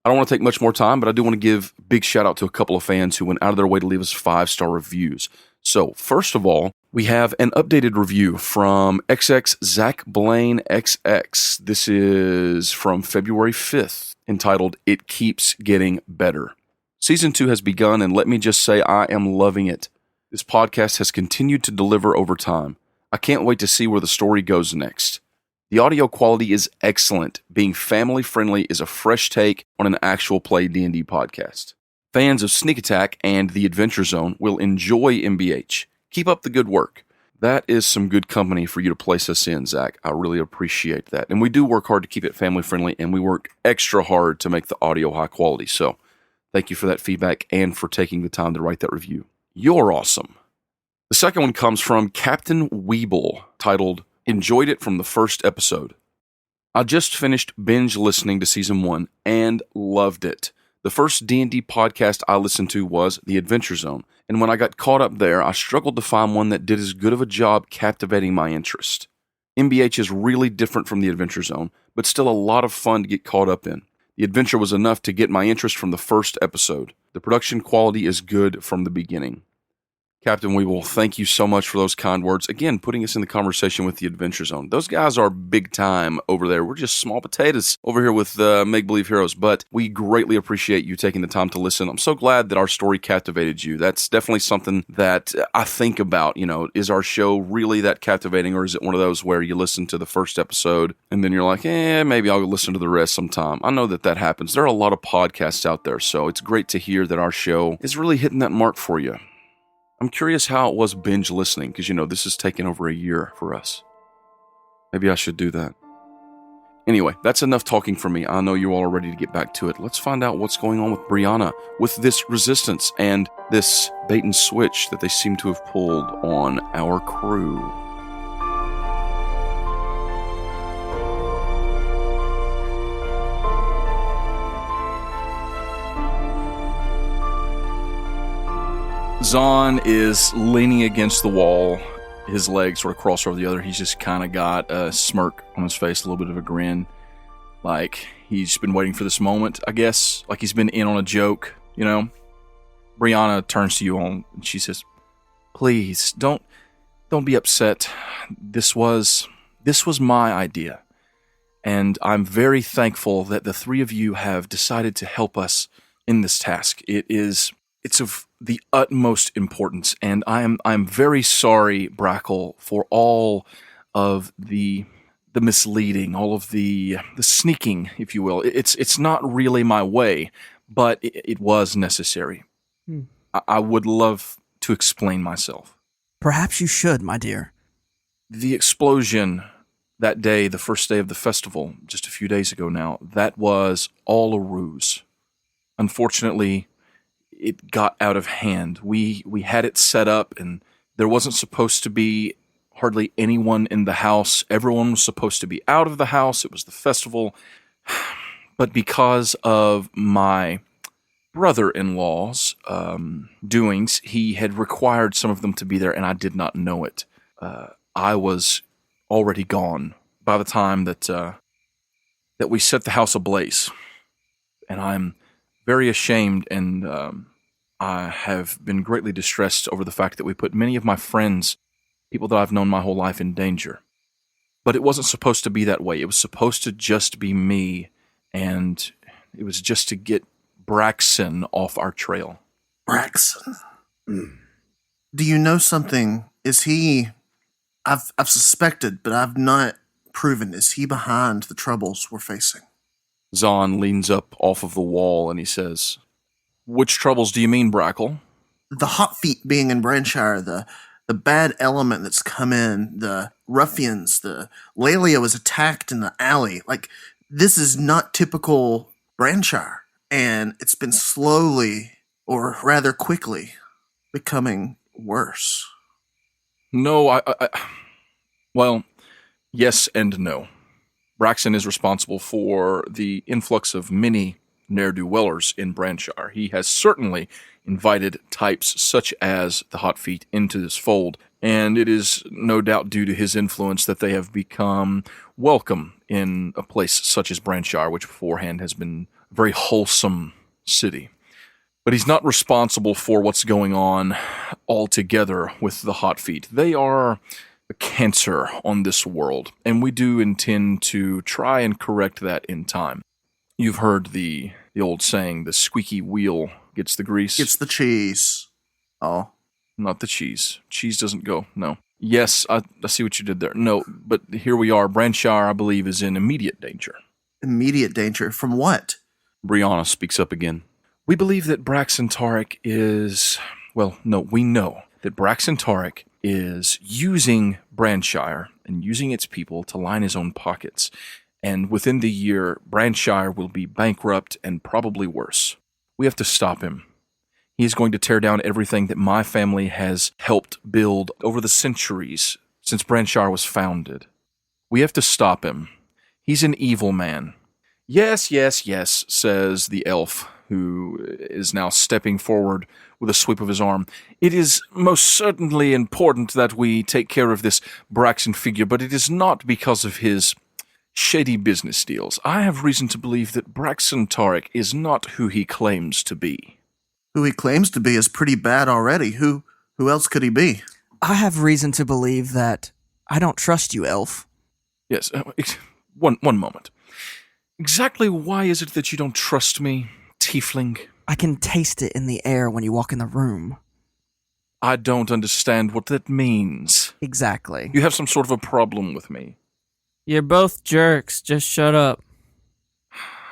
I don't want to take much more time, but I do want to give a big shout out to a couple of fans who went out of their way to leave us 5-star reviews. So first of all, we have an updated review from XX Zach Blaine XX. This is from February 5th, entitled It Keeps Getting Better. Season 2 has begun, and let me just say I am loving it. This podcast has continued to deliver over time. I can't wait to see where the story goes next. The audio quality is excellent. Being family-friendly is a fresh take on an actual play D&D podcast. Fans of Sneak Attack and The Adventure Zone will enjoy MBH. Keep up the good work. That is some good company for you to place us in, Zach. I really appreciate that. And we do work hard to keep it family-friendly, and we work extra hard to make the audio high quality. So thank you for that feedback and for taking the time to write that review. You're awesome. The second one comes from Captain Weeble, titled, Enjoyed it from the first episode. I just finished binge listening to Season 1 and loved it. The first D&D podcast I listened to was The Adventure Zone, and when I got caught up there, I struggled to find one that did as good of a job captivating my interest. MBH is really different from The Adventure Zone, but still a lot of fun to get caught up in. The adventure was enough to get my interest from the first episode. The production quality is good from the beginning. Captain Weeble, thank you so much for those kind words. Again, putting us in the conversation with the Adventure Zone. Those guys are big time over there. We're just small potatoes over here with Make Believe Heroes, but we greatly appreciate you taking the time to listen. I'm so glad that our story captivated you. That's definitely something that I think about. Is our show really that captivating, or is it one of those where you listen to the first episode and then you're like, maybe I'll listen to the rest sometime. I know that happens. There are a lot of podcasts out there, so it's great to hear that our show is really hitting that mark for you. I'm curious how it was binge listening, because, this has taken over a year for us. Maybe I should do that. Anyway, that's enough talking for me. I know you all are ready to get back to it. Let's find out what's going on with Brianna, with this resistance, and this bait and switch that they seem to have pulled on our crew. Zahn is leaning against the wall, his legs sort of crossed over the other. He's just kind of got a smirk on his face, a little bit of a grin. Like he's been waiting for this moment, I guess. Like he's been in on a joke, Brianna turns to you all and she says, "Please, don't be upset. This was my idea. And I'm very thankful that the three of you have decided to help us in this task. It's It's of the utmost importance, and I'm very sorry, Brackle, for all of the misleading, all of the sneaking, if you will. It's not really my way, but it was necessary. Hmm. I would love to explain myself. Perhaps you should, my dear. The explosion that day, the first day of the festival, just a few days ago now, that was all a ruse. Unfortunately, it got out of hand. We had it set up, and there wasn't supposed to be hardly anyone in the house. Everyone was supposed to be out of the house. It was the festival. But because of my brother-in-law's doings, he had required some of them to be there, and I did not know it. I was already gone by the time that we set the house ablaze. And I'm very ashamed, and I have been greatly distressed over the fact that we put many of my friends, people that I've known my whole life, in danger. But it wasn't supposed to be that way. It was supposed to just be me, and it was just to get Braxton off our trail. Braxton. Do you know something? Is he... I've suspected, but I've not proven. Is he behind the troubles we're facing? Zahn leans up off of the wall and he says, "Which troubles do you mean, Brackle?" The hot feet being in Branshire, the bad element that's come in, the ruffians, the Lelia was attacked in the alley. Like, this is not typical Branshire, and it's been slowly, or rather quickly, becoming worse. No, well, yes and no. Braxton is responsible for the influx of many ne'er-do-wellers in Branshire. He has certainly invited types such as the Hot Feet into this fold, and it is no doubt due to his influence that they have become welcome in a place such as Branshire, which beforehand has been a very wholesome city. But he's not responsible for what's going on altogether with the Hot Feet. They are a cancer on this world, and we do intend to try and correct that in time. You've heard the old saying, the squeaky wheel gets the grease. It's the cheese. Oh. Not the cheese. Cheese doesn't go, no. Yes, I see what you did there. No, but here we are. Branshire, I believe, is in immediate danger. Immediate danger? From what? Brianna speaks up again. We believe that Braxton Tarek is... Well, no, we know that Braxton Tarek is using Branshire and using its people to line his own pockets. And within the year, Branshire will be bankrupt and probably worse. We have to stop him. He is going to tear down everything that my family has helped build over the centuries since Branshire was founded. We have to stop him. He's an evil man. Yes, yes, yes, says the elf, who is now stepping forward with a sweep of his arm. It is most certainly important that we take care of this Braxton figure, but it is not because of his shady business deals. I have reason to believe that Braxton Tarek is not who he claims to be. Who he claims to be is pretty bad already. Who else could he be? I have reason to believe that I don't trust you, elf. Yes, one moment. Exactly why is it that you don't trust me, tiefling? I can taste it in the air when you walk in the room. I don't understand what that means. Exactly. You have some sort of a problem with me. You're both jerks. Just shut up.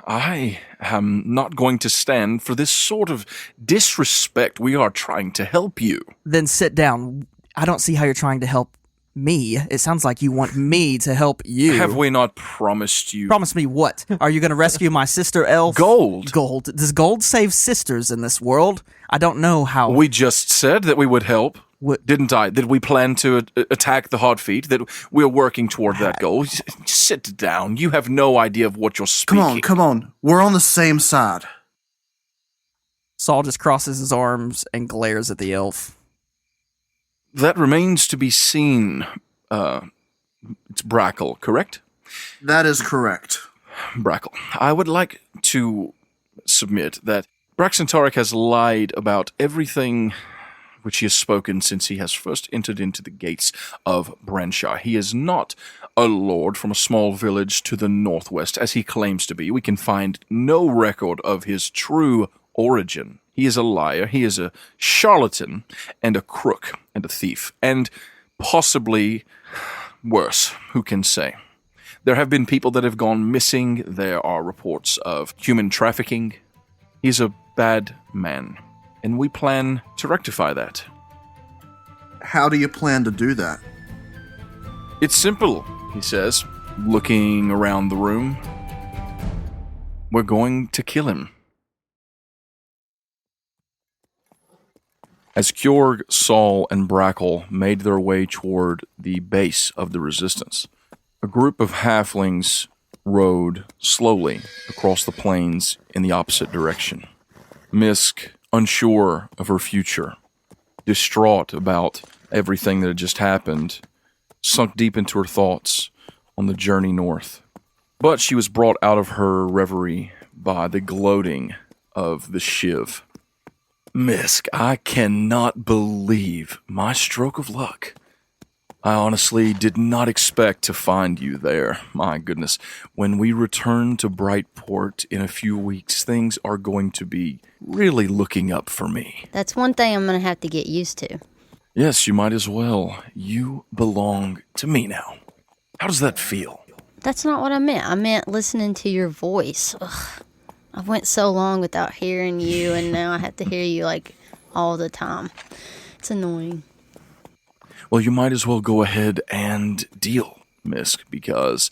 I am not going to stand for this sort of disrespect. We are trying to help you. Then sit down. I don't see how you're trying to help me. It sounds like you want me to help you. Have we not promised you... Promise me what? Are you going to rescue my sister, elf? Gold. Gold. Does gold save sisters in this world? I don't know how... We just said that we would help. What? Didn't I? That we plan to attack the Hot Feet, that we're working toward that goal. Sit down. You have no idea of what you're speaking. Come on. We're on the same side. Saul just crosses his arms and glares at the elf. That remains to be seen. It's Brackle, correct? That is correct. Brackle. I would like to submit that Braxton Tarek has lied about everything which he has spoken since he has first entered into the gates of Branshire. He is not a lord from a small village to the northwest, as he claims to be. We can find no record of his true origin. He is a liar. He is a charlatan and a crook and a thief. And possibly worse. Who can say? There have been people that have gone missing. There are reports of human trafficking. He's a bad man. And we plan to rectify that. How do you plan to do that? It's simple, he says, looking around the room. We're going to kill him. As Kjorg, Saul, and Brackle made their way toward the base of the resistance, a group of halflings rode slowly across the plains in the opposite direction. Mysk, unsure of her future, distraught about everything that had just happened, sunk deep into her thoughts on the journey north. But she was brought out of her reverie by the gloating of the Shiv. Mysk, I cannot believe my stroke of luck. I honestly did not expect to find you there. My goodness. When we return to Brightport in a few weeks, things are going to be really looking up for me. That's one thing I'm going to have to get used to. Yes, you might as well. You belong to me now. How does that feel? That's not what I meant. I meant listening to your voice. Ugh. I went so long without hearing you, and now I have to hear you, like, all the time. It's annoying. Well, you might as well go ahead and deal, Mysk, because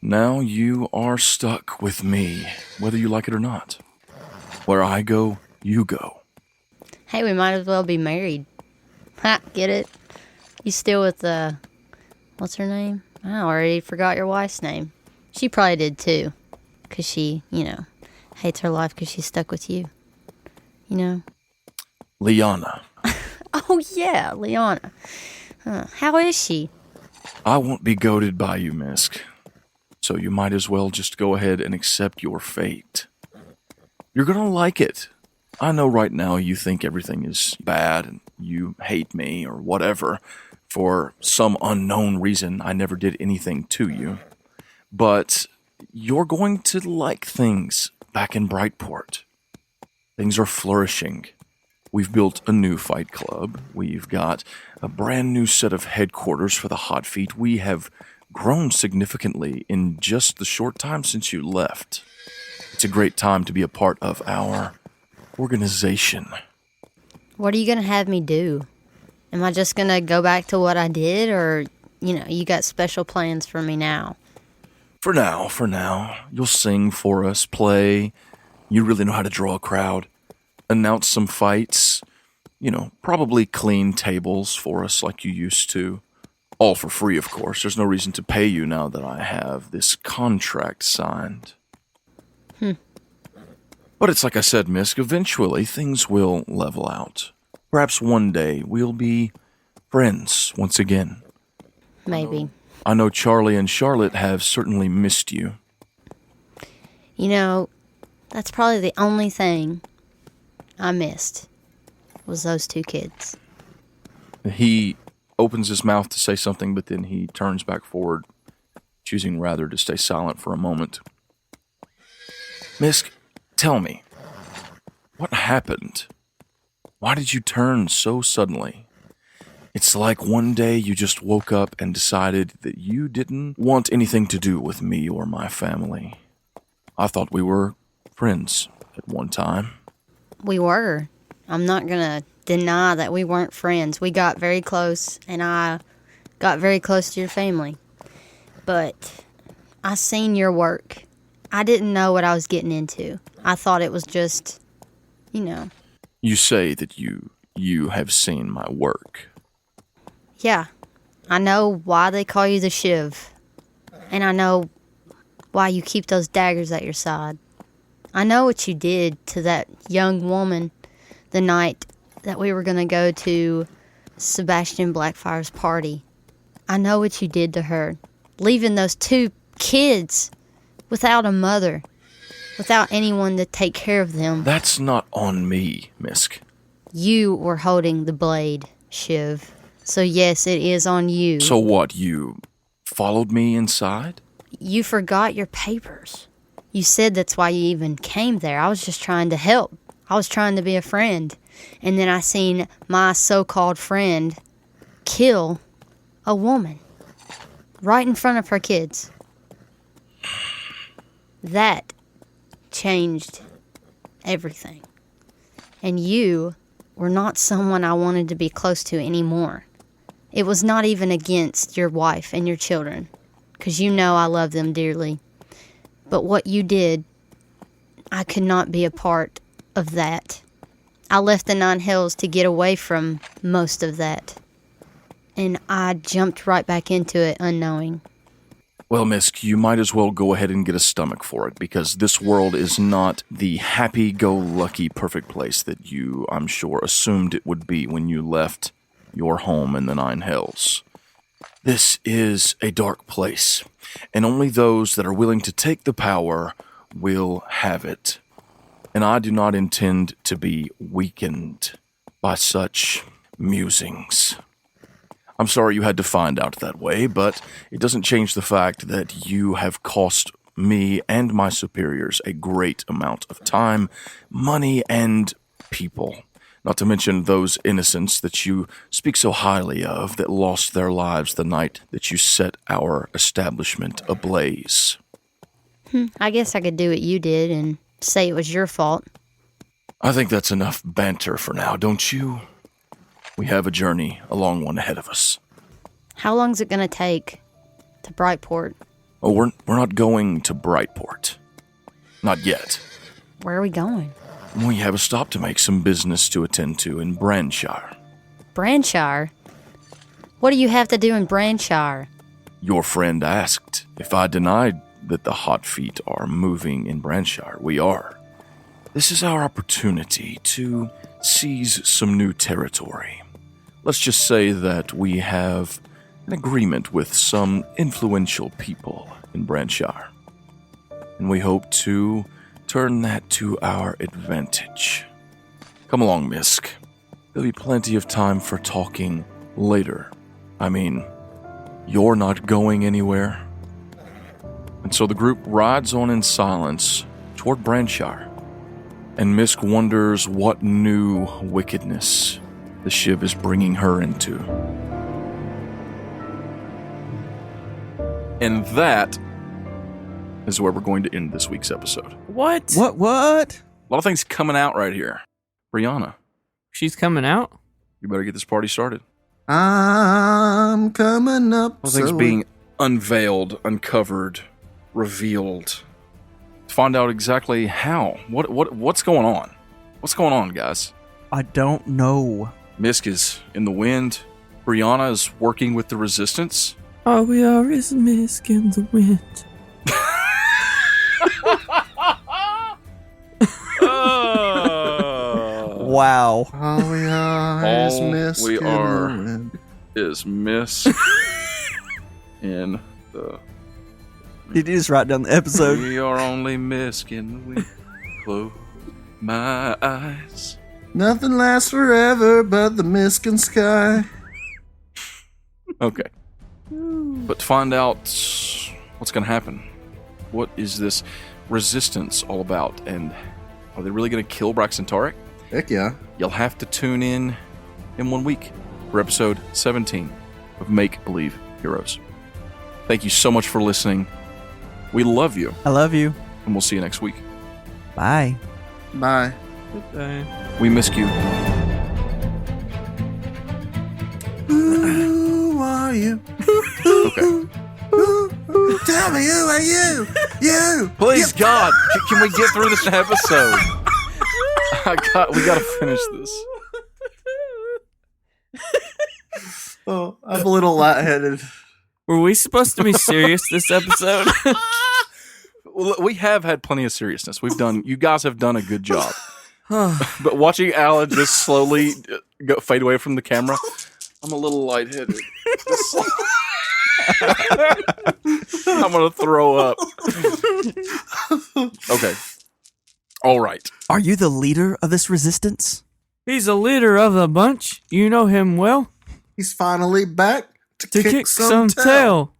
now you are stuck with me, whether you like it or not. Where I go, you go. Hey, we might as well be married. Ha, get it? You still with, what's her name? I already forgot your wife's name. She probably did, too. Because she, hates her life because she's stuck with you. Liana. Oh, yeah, Liana. How is she? I won't be goaded by you, Mysk. So you might as well just go ahead and accept your fate. You're gonna like it. I know right now you think everything is bad and you hate me or whatever. For some unknown reason, I never did anything to you. But you're going to like things back in Brightport. Things are flourishing. We've built a new fight club. We've got a brand new set of headquarters for the Hot Feet. We have grown significantly in just the short time since you left. It's a great time to be a part of our organization. What are you going to have me do? Am I just going to go back to what I did, or, you got special plans for me now? For now. You'll sing for us, play. You really know how to draw a crowd. Announce some fights. Probably clean tables for us like you used to. All for free, of course. There's no reason to pay you now that I have this contract signed. But it's like I said, Mysk, eventually things will level out. Perhaps one day we'll be friends once again. Maybe. I know Charlie and Charlotte have certainly missed you. That's probably the only thing I missed was those two kids. He opens his mouth to say something, but then he turns back forward, choosing rather to stay silent for a moment. Mysk, tell me, what happened? Why did you turn so suddenly? It's like one day you just woke up and decided that you didn't want anything to do with me or my family. I thought we were friends at one time. We were. I'm not going to deny that we weren't friends. We got very close, and I got very close to your family. But I seen your work. I didn't know what I was getting into. I thought it was just, You say that you have seen my work. Yeah. I know why they call you the Shiv. And I know why you keep those daggers at your side. I know what you did to that young woman the night that we were going to go to Sebastian Blackfire's party. I know what you did to her, leaving those two kids without a mother, without anyone to take care of them. That's not on me, Mysk. You were holding the blade, Shiv. So yes, it is on you. So what, you followed me inside? You forgot your papers. You said that's why you even came there. I was just trying to help. I was trying to be a friend. And then I seen my so-called friend kill a woman right in front of her kids. That changed everything. And you were not someone I wanted to be close to anymore. It was not even against your wife and your children, because you know I love them dearly. But what you did, I could not be a part of that. I left the Nine Hells to get away from most of that. And I jumped right back into it unknowing. Well, Mysk, you might as well go ahead and get a stomach for it, because this world is not the happy-go-lucky perfect place that you, I'm sure, assumed it would be when you left your home in the Nine Hells. This is a dark place, and only those that are willing to take the power will have it. And I do not intend to be weakened by such musings. I'm sorry you had to find out that way, but it doesn't change the fact that you have cost me and my superiors a great amount of time, money, and people. Not to mention those innocents that you speak so highly of that lost their lives the night that you set our establishment ablaze. I guess I could do what you did and say it was your fault. I think that's enough banter for now, don't you? We have a journey, a long one ahead of us. How long's it going to take to Brightport? Oh, we're not going to Brightport. Not yet. Where are we going? We have a stop to make, some business to attend to in Branshire. Branshire? What do you have to do in Branshire? Your friend asked if I denied that the Hot Feet are moving in Branshire. We are. This is our opportunity to seize some new territory. Let's just say that we have an agreement with some influential people in Branshire, and we hope to turn that to our advantage. Come along, Mysk. There'll be plenty of time for talking later. I mean, you're not going anywhere. And so the group rides on in silence toward Branshire, and Mysk wonders what new wickedness the Shiv is bringing her into. And that is where we're going to end this week's episode. What? What? A lot of things coming out right here. Brianna, She's coming out? you better get this party started. I'm coming up. A lot of things being unveiled, uncovered, revealed. Find out exactly how. What's going on? What's going on, guys? I don't know. Mysk is in the wind. Brianna is working with the resistance. All we are is Mysk in the wind. Wow. All we are is All Mysk we in the are. wind. Is Mysk in the... Did you just write down the episode? We are only Mysk in the wind. Close my eyes. Nothing lasts forever but the Miskin sky. Okay. But to find out what's going to happen. What is this resistance all about? And are they really going to kill Braxton Tarek? Heck yeah. You'll have to tune in 1 week for episode 17 of Make Believe Heroes. Thank you so much for listening. We love you, I love you. and we'll see you next week. Bye. Bye. Goodbye. We miss you. Who are you? Okay. Tell me, who are you? You. Please, God, can we get through this episode? We gotta finish this. Oh, I'm a little lightheaded. Were we supposed to be serious this episode? Well, we have had plenty of seriousness. You guys have done a good job. But watching Alan just slowly fade away from the camera, I'm a little lightheaded. I'm gonna throw up. Okay. All right. Are you the leader of this resistance? He's a leader of the bunch. You know him well. He's finally back to To kick some tail.